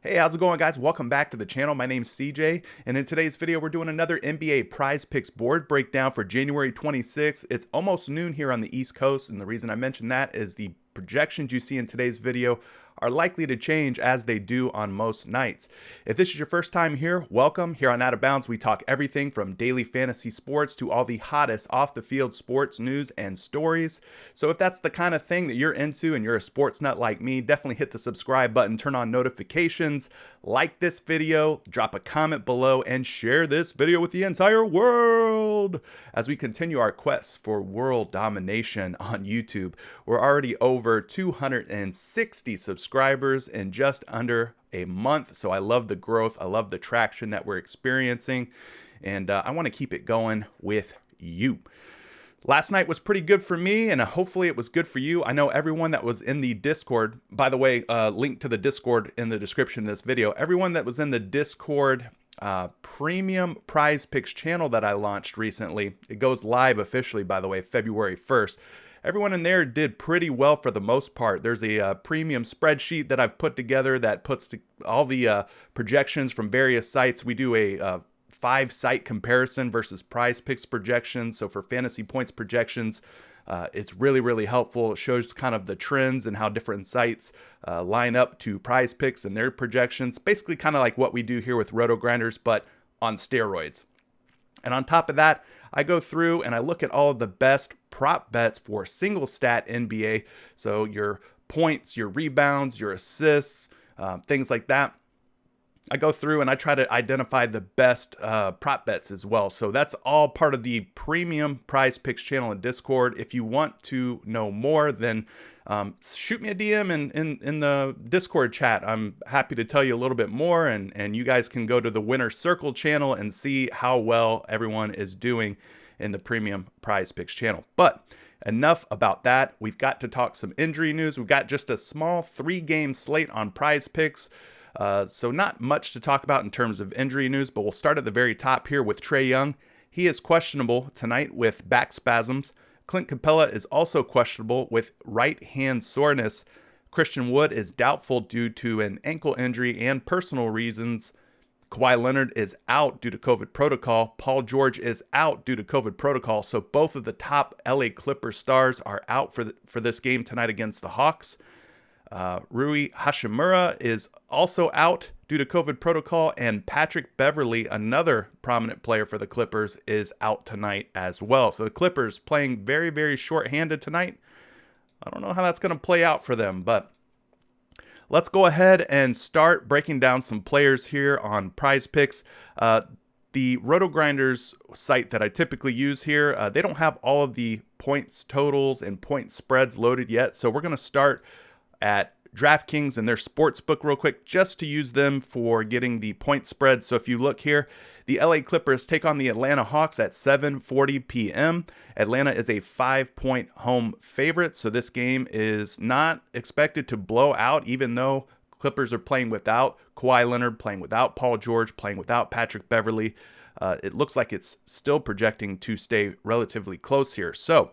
Hey, how's it going, guys? Welcome back to the channel. My name's CJ, and in today's video, we're doing another NBA PrizePicks board breakdown for January 26th. It's almost noon here on the East Coast, and the reason I mention that is the projections you see in today's video are likely to change as they do on most nights. If this is your first time here, welcome. Here on Out of Bounds, we talk everything from daily fantasy sports to all the hottest off-the-field sports news and stories. So if that's the kind of thing that you're into and you're a sports nut like me, definitely hit the subscribe button, turn on notifications, like this video, drop a comment below, and share this video with the entire world as we continue our quest for world domination on YouTube. We're already over 260 subscribers in just under a month, so I love the growth, I love the traction that we're experiencing, and I want to keep it going with you. Last night was pretty good for me, and hopefully it was good for you. I know everyone that was in the Discord, by the way, link to the Discord in the description of this video. Everyone that was in the Discord premium PrizePicks channel that I launched recently, it goes live officially, by the way, February 1st. Everyone in there did pretty well for the most part. There's a premium spreadsheet that I've put together that puts all the projections from various sites. We do a 5-site comparison versus PrizePicks projections. So for fantasy points projections, it's really helpful. It shows kind of the trends and how different sites line up to PrizePicks and their projections. Basically kind of like what we do here with Roto Grinders, but on steroids. And on top of that, I go through and I look at all of the best prop bets for single stat NBA. So your points, your rebounds, your assists, things like that. I go through and I try to identify the best prop bets as well. So that's all part of the premium PrizePicks channel in Discord. If you want to know more, then shoot me a DM in the Discord chat. I'm happy to tell you a little bit more, and you guys can go to the Winner Circle channel and see how well everyone is doing in the premium PrizePicks channel. But enough about that. We've got to talk some injury news. We've got just a small 3-game slate on PrizePicks. So not much to talk about in terms of injury news, but we'll start at the very top here with Trae Young. He is questionable tonight with back spasms. Clint Capella is also questionable with right hand soreness. Christian Wood is doubtful due to an ankle injury and personal reasons. Kawhi Leonard is out due to COVID protocol. Paul George is out due to COVID protocol. So both of the top LA Clippers stars are out for this game tonight against the Hawks. Rui Hachimura is also out due to COVID protocol, and Patrick Beverley, another prominent player for the Clippers, is out tonight as well. So the Clippers playing very short-handed tonight. I don't know how that's going to play out for them, but let's go ahead and start breaking down some players here on PrizePicks. The Roto Grinders site that I typically use here, they don't have all of the points totals and point spreads loaded yet, so we're going to start at DraftKings and their sports book real quick, just to use them for getting the point spread. So if you look here, the LA Clippers take on the Atlanta Hawks at 7:40 p.m. Atlanta is a 5-point home favorite, so this game is not expected to blow out, even though Clippers are playing without Kawhi Leonard, playing without Paul George, playing without Patrick Beverley. It looks like it's still projecting to stay relatively close here. So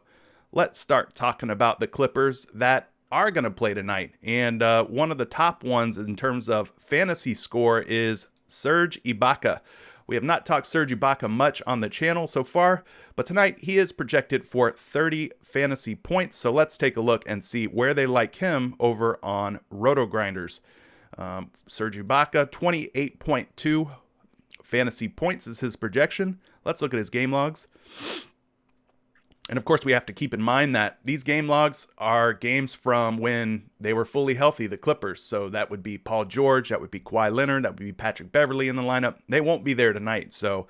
let's start talking about the Clippers that are going to play tonight. And one of the top ones in terms of fantasy score is Serge Ibaka. We have not talked Serge Ibaka much on the channel so far, but tonight he is projected for 30 fantasy points. So let's take a look and see where they like him over on Roto Grinders. Serge Ibaka, 28.2 fantasy points is his projection. Let's look at his game logs. And of course, we have to keep in mind that these game logs are games from when they were fully healthy, the Clippers. So that would be Paul George, that would be Kawhi Leonard, that would be Patrick Beverley in the lineup. They won't be there tonight. So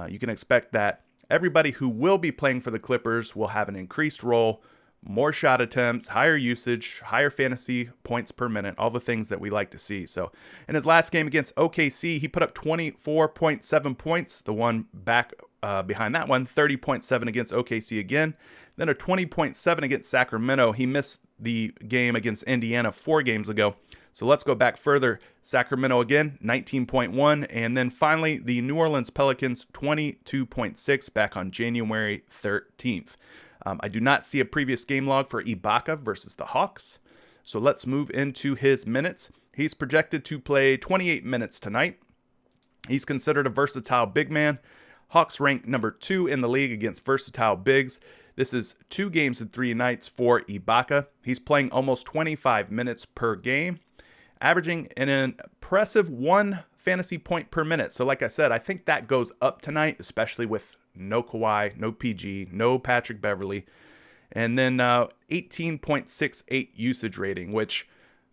you can expect that everybody who will be playing for the Clippers will have an increased role, more shot attempts, higher usage, higher fantasy points per minute, all the things that we like to see. So in his last game against OKC, he put up 24.7 points. The one back behind that one, 30.7 against OKC again. Then a 20.7 against Sacramento. He missed the game against Indiana 4 games ago. So let's go back further. Sacramento again, 19.1. And then finally, the New Orleans Pelicans, 22.6 back on January 13th. I do not see a previous game log for Ibaka versus the Hawks. So let's move into his minutes. He's projected to play 28 minutes tonight. He's considered a versatile big man. Hawks rank number 2 in the league against versatile bigs. This is 2 games and 3 nights for Ibaka. He's playing almost 25 minutes per game, averaging an impressive 1 fantasy point per minute. So like I said, I think that goes up tonight, especially with no Kawhi, no PG, no Patrick Beverly. And then 18.68 usage rating, which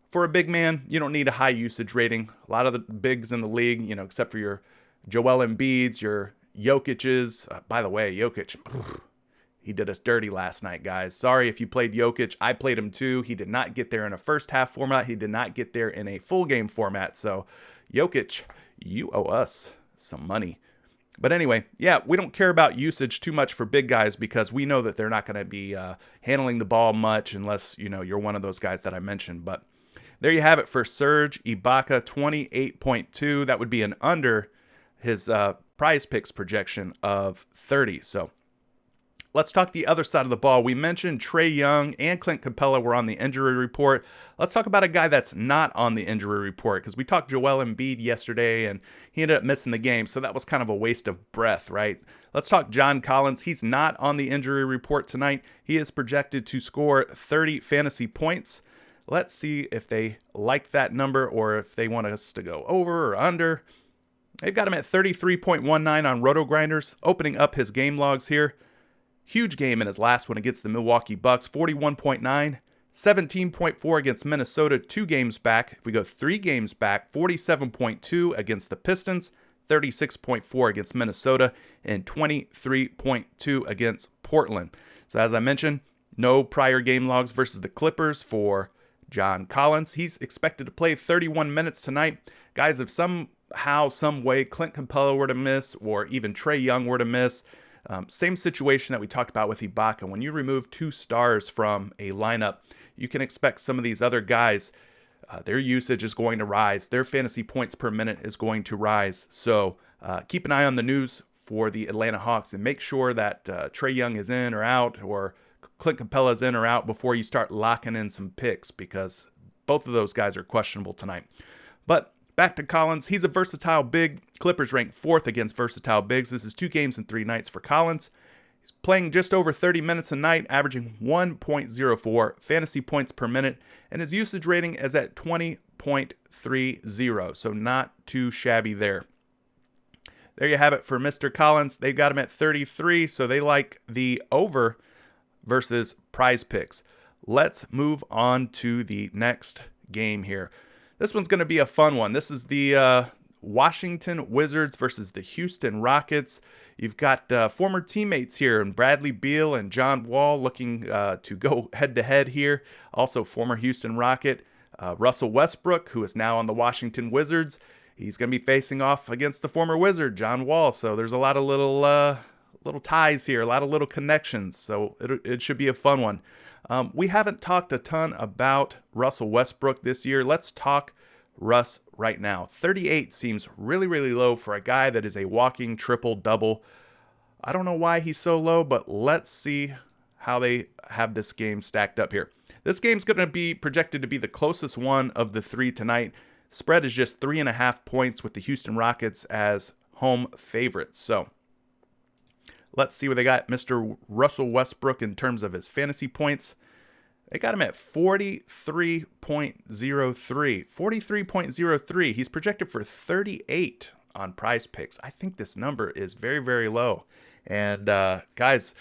for a big man, you don't need a high usage rating. A lot of the bigs in the league, except for your Joel Embiids, your Jokic's. By the way, Jokic, he did us dirty last night, guys. Sorry if you played Jokic. I played him too. He did not get there in a first half format. He did not get there in a full game format. So Jokic, you owe us some money. But anyway, yeah, we don't care about usage too much for big guys because we know that they're not going to be handling the ball much unless, you're one of those guys that I mentioned. But there you have it for Serge Ibaka, 28.2. That would be an under his PrizePicks projection of 30. So let's talk the other side of the ball. We mentioned Trae Young and Clint Capella were on the injury report. Let's talk about a guy that's not on the injury report because we talked Joel Embiid yesterday and he ended up missing the game, so that was kind of a waste of breath, right? Let's talk John Collins. He's not on the injury report tonight. He is projected to score 30 fantasy points. Let's see if they like that number or if they want us to go over or under. They've got him at 33.19 on Roto Grinders, opening up his game logs here. Huge game in his last one against the Milwaukee Bucks, 41.9, 17.4 against Minnesota 2 games back. If we go 3 games back, 47.2 against the Pistons, 36.4 against Minnesota, and 23.2 against Portland. So as I mentioned, no prior game logs versus the Clippers for John Collins. He's expected to play 31 minutes tonight. Guys, if somehow, some way, Clint Capella were to miss or even Trae Young were to miss, same situation that we talked about with Ibaka. When you remove 2 stars from a lineup, you can expect some of these other guys, their usage is going to rise. Their fantasy points per minute is going to rise. So keep an eye on the news for the Atlanta Hawks and make sure that Trae Young is in or out or Clint Capella is in or out before you start locking in some picks because both of those guys are questionable tonight. But back to Collins. He's a versatile big. Clippers rank 4th against versatile bigs. This is 2 games and 3 nights for Collins. He's playing just over 30 minutes a night, averaging 1.04 fantasy points per minute, and his usage rating is at 20.30, so not too shabby there. There you have it for Mr. Collins. They've got him at 33, so they like the over versus PrizePicks. Let's move on to the next game here. This one's going to be a fun one. This is the Washington Wizards versus the Houston Rockets. You've got former teammates here, and Bradley Beal and John Wall looking to go head-to-head here. Also former Houston Rocket, Russell Westbrook, who is now on the Washington Wizards. He's going to be facing off against the former Wizard, John Wall. So there's a lot of little ties here, a lot of little connections. So it should be a fun one. We haven't talked a ton about Russell Westbrook this year. Let's talk Russ right now. 38 seems really, really low for a guy that is a walking triple-double. I don't know why he's so low, but let's see how they have this game stacked up here. This game's going to be projected to be the closest one of the 3 tonight. Spread is just 3.5 points with the Houston Rockets as home favorites. So let's see where they got Mr. Russell Westbrook in terms of his fantasy points. They got him at 43.03. 43.03. He's projected for 38 on PrizePicks. I think this number is very, very low. And guys,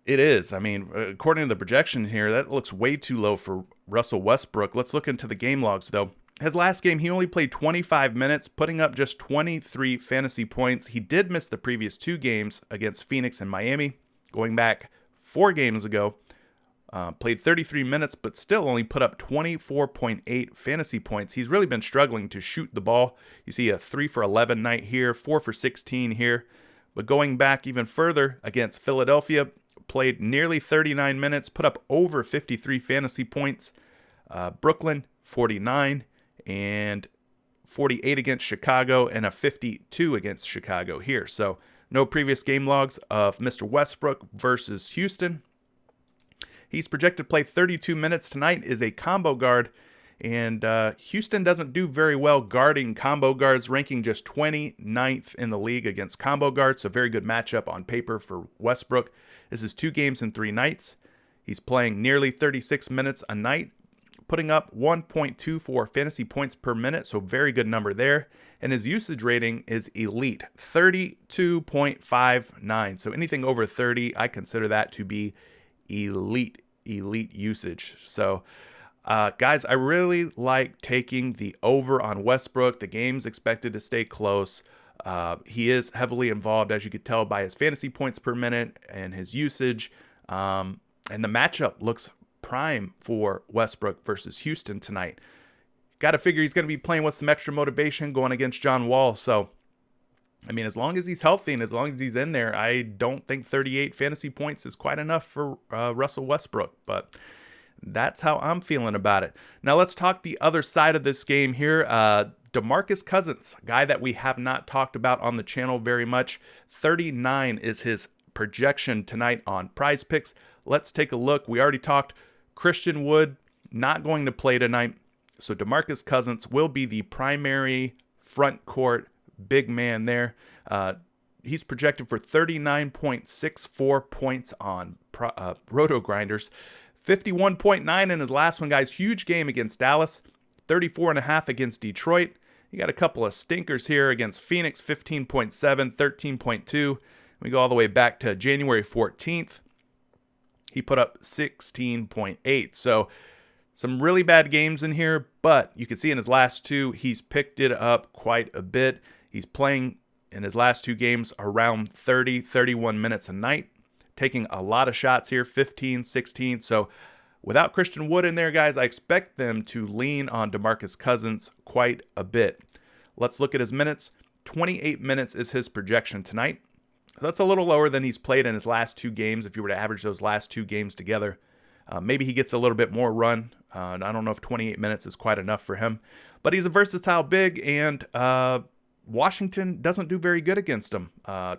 it is. I mean, according to the projection here, that looks way too low for Russell Westbrook. Let's look into the game logs, though. His last game, he only played 25 minutes, putting up just 23 fantasy points. He did miss the previous 2 games against Phoenix and Miami. Going back 4 games ago, played 33 minutes, but still only put up 24.8 fantasy points. He's really been struggling to shoot the ball. You see a 3 for 11 night here, 4 for 16 here. But going back even further against Philadelphia, played nearly 39 minutes, put up over 53 fantasy points. Brooklyn, 49, and 48 against Chicago, and a 52 against Chicago here. So no previous game logs of Mr. Westbrook versus Houston. He's projected to play 32 minutes tonight, is a combo guard, and Houston doesn't do very well guarding combo guards, ranking just 29th in the league against combo guards, so very good matchup on paper for Westbrook. This is 2 games in 3 nights. He's playing nearly 36 minutes a night, putting up 1.24 fantasy points per minute, so very good number there. And his usage rating is elite, 32.59. So anything over 30, I consider that to be elite usage. So guys, I really like taking the over on Westbrook. The game's expected to stay close. He is heavily involved, as you could tell by his fantasy points per minute and his usage. And the matchup looks prime for Westbrook versus Houston tonight. Got to figure he's going to be playing with some extra motivation going against John Wall. So, I mean, as long as he's healthy and as long as he's in there, I don't think 38 fantasy points is quite enough for Russell Westbrook. But that's how I'm feeling about it. Now, let's talk the other side of this game here. DeMarcus Cousins, a guy that we have not talked about on the channel very much. 39 is his projection tonight on PrizePicks. Let's take a look. We already talked Christian Wood not going to play tonight. So DeMarcus Cousins will be the primary front court big man there. He's projected for 39.64 points on Roto Grinders. 51.9 in his last one, guys. Huge game against Dallas. 34.5 against Detroit. You got a couple of stinkers here against Phoenix. 15.7, 13.2. We go all the way back to January 14th. He put up 16.8. So some really bad games in here, but you can see in his last 2, he's picked it up quite a bit. He's playing in his last 2 games around 30, 31 minutes a night, taking a lot of shots here, 15, 16. So without Christian Wood in there, guys, I expect them to lean on DeMarcus Cousins quite a bit. Let's look at his minutes. 28 minutes is his projection tonight. That's a little lower than he's played in his last 2 games. If you were to average those last 2 games together, maybe he gets a little bit more run. I don't know if 28 minutes is quite enough for him, but he's a versatile big, and Washington doesn't do very good against him.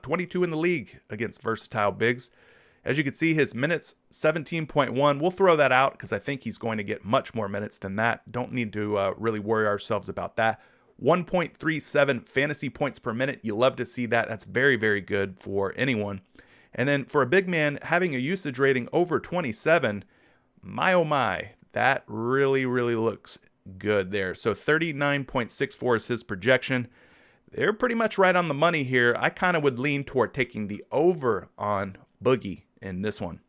22 in the league against versatile bigs. As you can see, his minutes, 17.1. We'll throw that out because I think he's going to get much more minutes than that. Don't need to really worry ourselves about that. 1.37 fantasy points per minute. You love to see that. That's very, very good for anyone. And then for a big man, having a usage rating over 27, my oh my, that really, really looks good there. So 39.64 is his projection. They're pretty much right on the money here. I kind of would lean toward taking the over on Boogie in this one.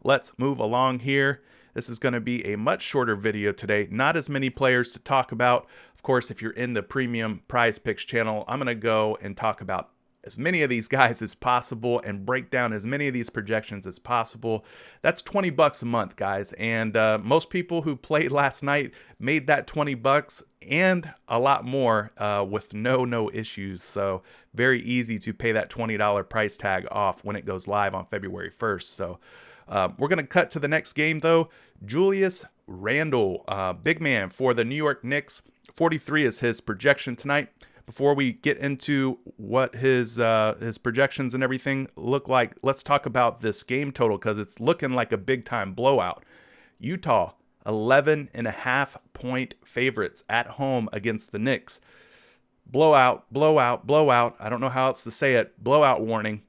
Let's move along here. This is going to be a much shorter video today. Not as many players to talk about. Of course, if you're in the premium PrizePicks channel, I'm going to go and talk about as many of these guys as possible and break down as many of these projections as possible. That's $20 a month, guys. And most people who played last night made that $20 and a lot more with no issues. So very easy to pay that $20 price tag off when it goes live on February 1st. So we're going to cut to the next game, though. Julius Randle, big man for the New York Knicks. 43 is his projection tonight. Before we get into what his projections and everything look like, let's talk about this game total because it's looking like a big-time blowout. Utah, 11.5 point favorites at home against the Knicks. Blowout. I don't know how else to say it. Blowout warning.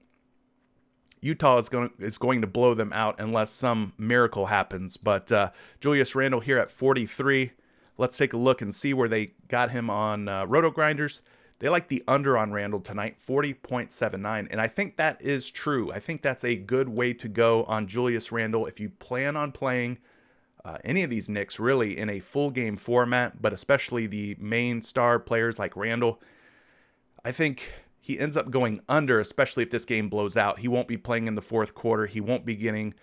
Utah is going to blow them out unless some miracle happens. But Julius Randle here at 43. Let's take a look and see where they got him on Roto Grinders. They like the under on Randle tonight, 40.79. And I think that is true. I think that's a good way to go on Julius Randle if you plan on playing any of these Knicks really in a full game format, but especially the main star players like Randle. I think he ends up going under, especially if this game blows out. He won't be playing in the fourth quarter. He won't be getting,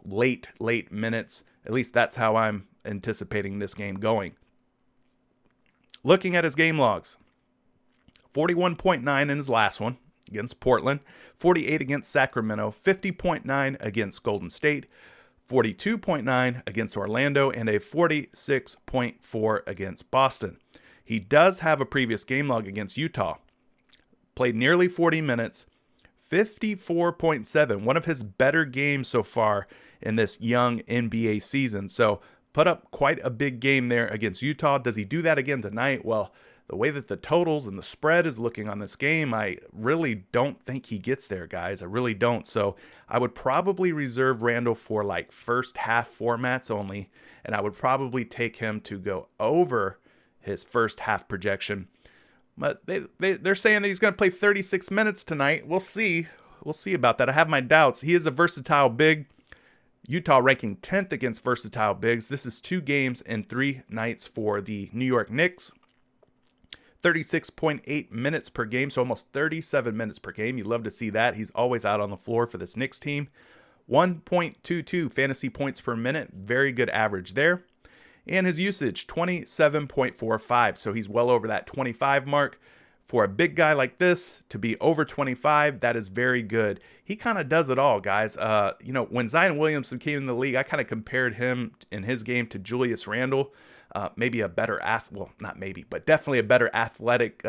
late minutes. At least that's how I'm anticipating this game going. Looking at his game logs, 41.9 in his last one against Portland, 48 against Sacramento, 50.9 against Golden State, 42.9 against Orlando, and a 46.4 against Boston. He does have a previous game log against Utah. Played nearly 40 minutes, 54.7, one of his better games so far in this young NBA season. So put up quite a big game there against Utah. Does he do that again tonight? Well, the way that the totals and the spread is looking on this game, I really don't think he gets there, guys. I really don't. So I would probably reserve Randall for like first half formats only, and I would probably take him to go over his first half projection. But they're saying that he's going to play 36 minutes tonight. We'll see. We'll see about that. I have my doubts. He is a versatile big. Utah ranking 10th against versatile bigs. This is 2 games and 3 nights for the New York Knicks. 36.8 minutes per game, so almost 37 minutes per game. You'd love to see that. He's always out on the floor for this Knicks team. 1.22 fantasy points per minute. Very good average there. And his usage, 27.45. So he's well over that 25 mark. For a big guy like this to be over 25, that is very good. He kind of does it all, guys. When Zion Williamson came in the league, I kind of compared him in his game to Julius Randle. Maybe a better definitely a better athletic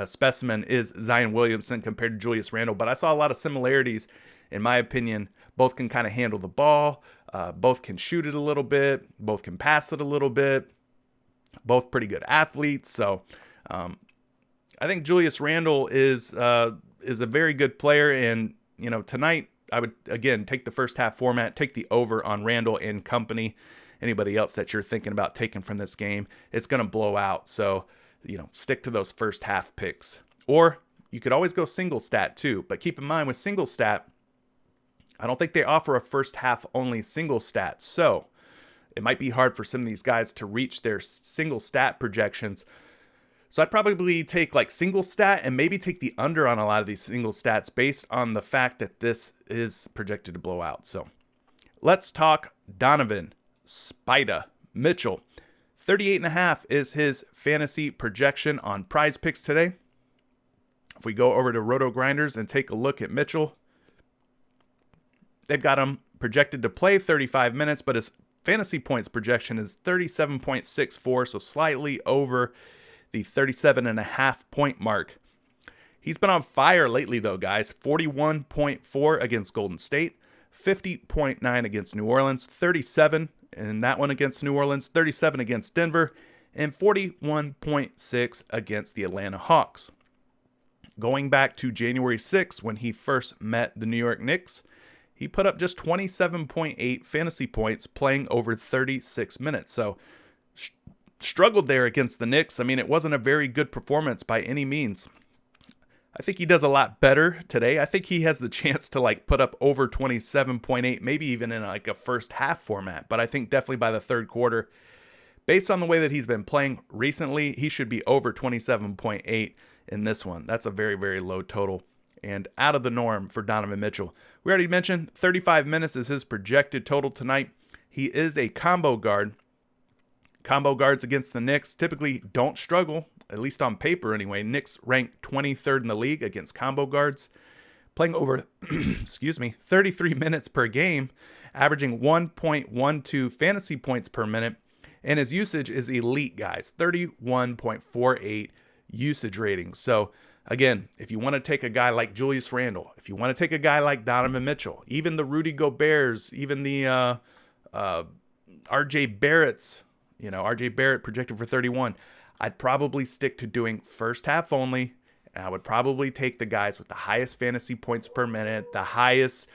specimen is Zion Williamson compared to Julius Randle. But I saw a lot of similarities, in my opinion. Both can kind of handle the ball. Both can shoot it a little bit. Both can pass it a little bit. Both pretty good athletes. So I think Julius Randle is a very good player. And, tonight I would, again, take the first half format, take the over on Randle and company. Anybody else that you're thinking about taking from this game, it's going to blow out. So, stick to those first half picks. Or you could always go single stat too. But keep in mind with single stat, I don't think they offer a first half only single stat. So it might be hard for some of these guys to reach their single stat projections. So I'd probably take like single stat and maybe take the under on a lot of these single stats based on the fact that this is projected to blow out. So let's talk Donovan Spida Mitchell. 38.5 is his fantasy projection on PrizePicks today. If we go over to Roto Grinders and take a look at Mitchell, they've got him projected to play 35 minutes, but his fantasy points projection is 37.64, so slightly over the 37.5 point mark. He's been on fire lately, though, guys. 41.4 against Golden State, 50.9 against New Orleans, 37 in that one against New Orleans, 37 against Denver, and 41.6 against the Atlanta Hawks. Going back to January 6th, when he first met the New York Knicks, he put up just 27.8 fantasy points playing over 36 minutes. So struggled there against the Knicks. I mean, it wasn't a very good performance by any means. I think he does a lot better today. I think he has the chance to put up over 27.8, maybe even in a first half format. But I think definitely by the third quarter, based on the way that he's been playing recently, he should be over 27.8 in this one. That's a very, very low total and out of the norm for Donovan Mitchell. We already mentioned 35 minutes is his projected total tonight. He is a combo guard. Combo guards against the Knicks typically don't struggle, at least on paper anyway. Knicks rank 23rd in the league against combo guards, playing over 33 minutes per game, averaging 1.12 fantasy points per minute, and his usage is elite, guys, 31.48 usage rating. So again, if you want to take a guy like Julius Randle, if you want to take a guy like Donovan Mitchell, even the Rudy Goberts, even the R.J. Barrett's, R.J. Barrett projected for 31, I'd probably stick to doing first half only, and I would probably take the guys with the highest fantasy points per minute, the highest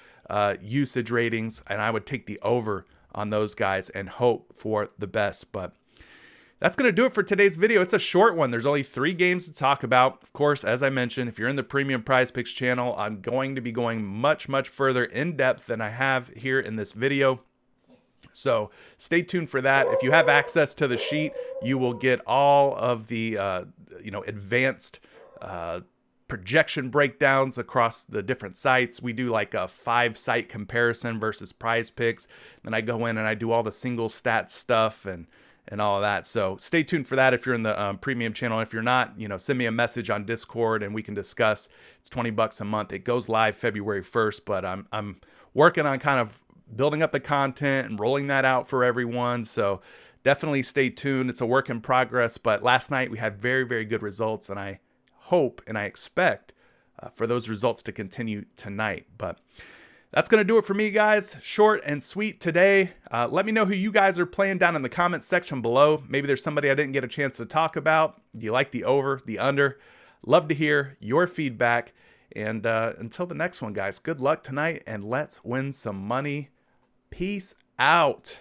usage ratings, and I would take the over on those guys and hope for the best. But that's going to do it for today's video. It's a short one. There's only 3 games to talk about. Of course, as I mentioned, if you're in the premium PrizePicks channel, I'm going to be going much, much further in depth than I have here in this video. So stay tuned for that. If you have access to the sheet, you will get all of the advanced projection breakdowns across the different sites. We do like a 5-site comparison versus PrizePicks. Then I go in and I do all the single stat stuff and all of that. So stay tuned for that if you're in the premium channel. If you're not, send me a message on Discord and we can discuss. It's $20 a month. It goes live February 1st, but I'm working on kind of building up the content and rolling that out for everyone. So definitely stay tuned. It's a work in progress, but last night we had very, very good results, and I hope and I expect for those results to continue tonight. But that's going to do it for me, guys. Short and sweet today. Let me know who you guys are playing down in the comments section below. Maybe there's somebody I didn't get a chance to talk about. Do you like the over, the under? Love to hear your feedback. And until the next one, guys, good luck tonight, and let's win some money. Peace out.